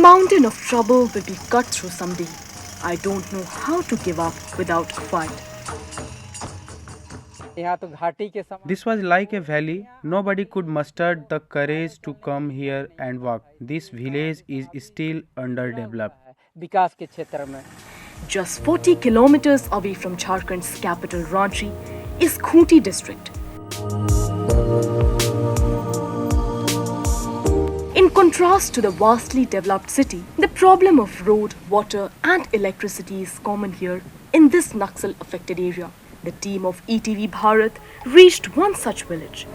mountain of trouble will be cut through someday. I don't know how to give up without a fight. This was like a valley. Nobody could muster the courage to come here and walk. This village is still underdeveloped. Just 40 kilometers away from Jharkhand's capital Ranchi is Khunti district. In contrast to the vastly developed city, the problem of road, water and electricity is common here in this Naxal-affected area. The team of ETV Bharat reached one such village.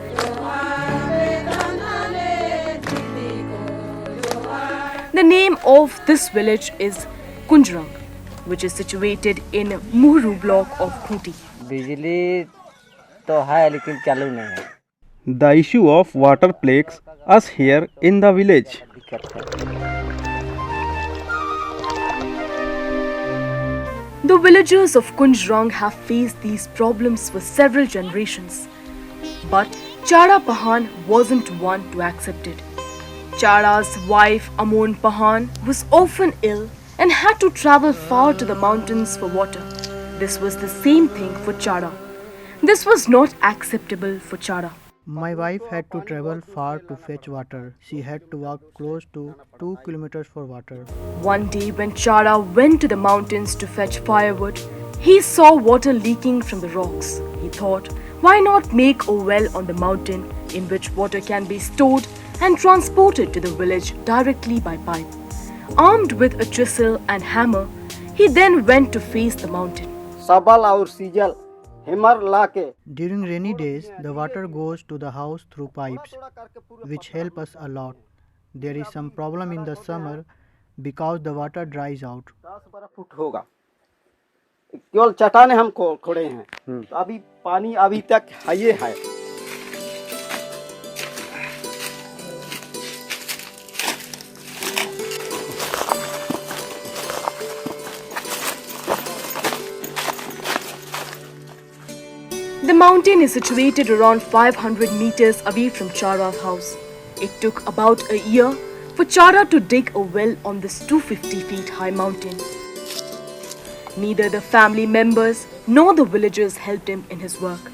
The name of this village is Kujrang, which is situated in Muhru block of Khunti. The issue of water plagues us here in the village. The villagers of Kujrang have faced these problems for several generations. But Chada Pahan wasn't one to accept it. Chada's wife Amon Pahan was often ill and had to travel far to the mountains for water. This was the same thing for Chada. This was not acceptable for Chada. My wife had to travel far to fetch water. She had to walk close to 2 kilometers for water. One day when Chada went to the mountains to fetch firewood, he saw water leaking from the rocks. He thought, why not make a well on the mountain in which water can be stored and transported to the village directly by pipe. Armed with a chisel and hammer, he then went to face the mountain. During rainy days, the water goes to the house through pipes, which help us a lot. There is some problem in the summer because the water dries out. केवल चट्टाने हम खोड़े हैं तो अभी पानी अभी तक है है। The mountain is situated around 500 meters away from Chada's house. It took about a year for Chada to dig a well on this 250 feet high mountain. Neither the family members nor the villagers helped him in his work.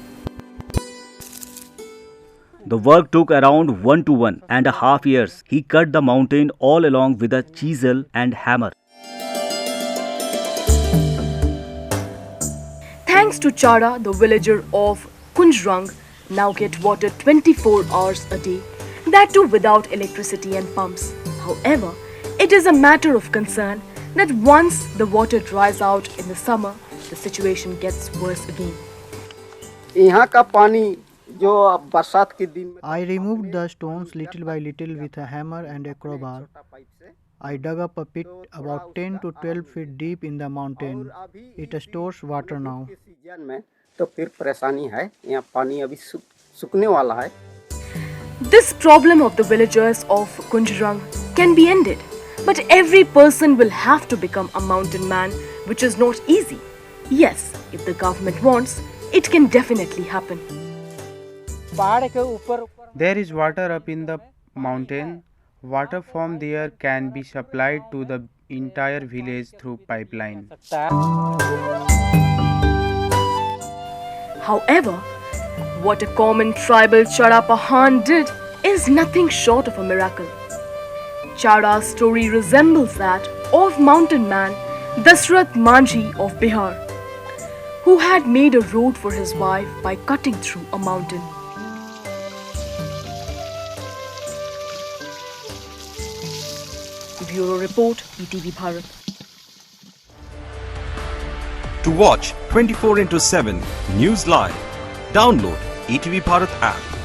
The work took around 1.5 years. He cut the mountain all along with a chisel and hammer. Thanks to Chada, the villager of Kujrang now get water 24 hours a day, that too without electricity and pumps. However, it is a matter of concern that once the water dries out in the summer, the situation gets worse again. यहाँ का पानी जो बरसात के दिन में I removed the stones little by little with a hammer and a crowbar. I dug up a pit about 10 to 12 feet deep in the mountain. It stores water now. Season में तो फिर परेशानी है, यहाँ पानी अभी सूखने वाला है। This problem of the villagers of Kujrang can be ended, but every person will have to become a mountain man, which is not easy. Yes, if the government wants, it can definitely happen. There is water up in the mountain. Water from there can be supplied to the entire village through pipeline. However, what a common tribal Chada Pahan did is nothing short of a miracle. Chada's story resembles that of mountain man Dasrath Manjhi of Bihar, who had made a road for his wife by cutting through a mountain. Bureau Report, ETV Bharat. To watch 24/7 News Live, download ETV Bharat app.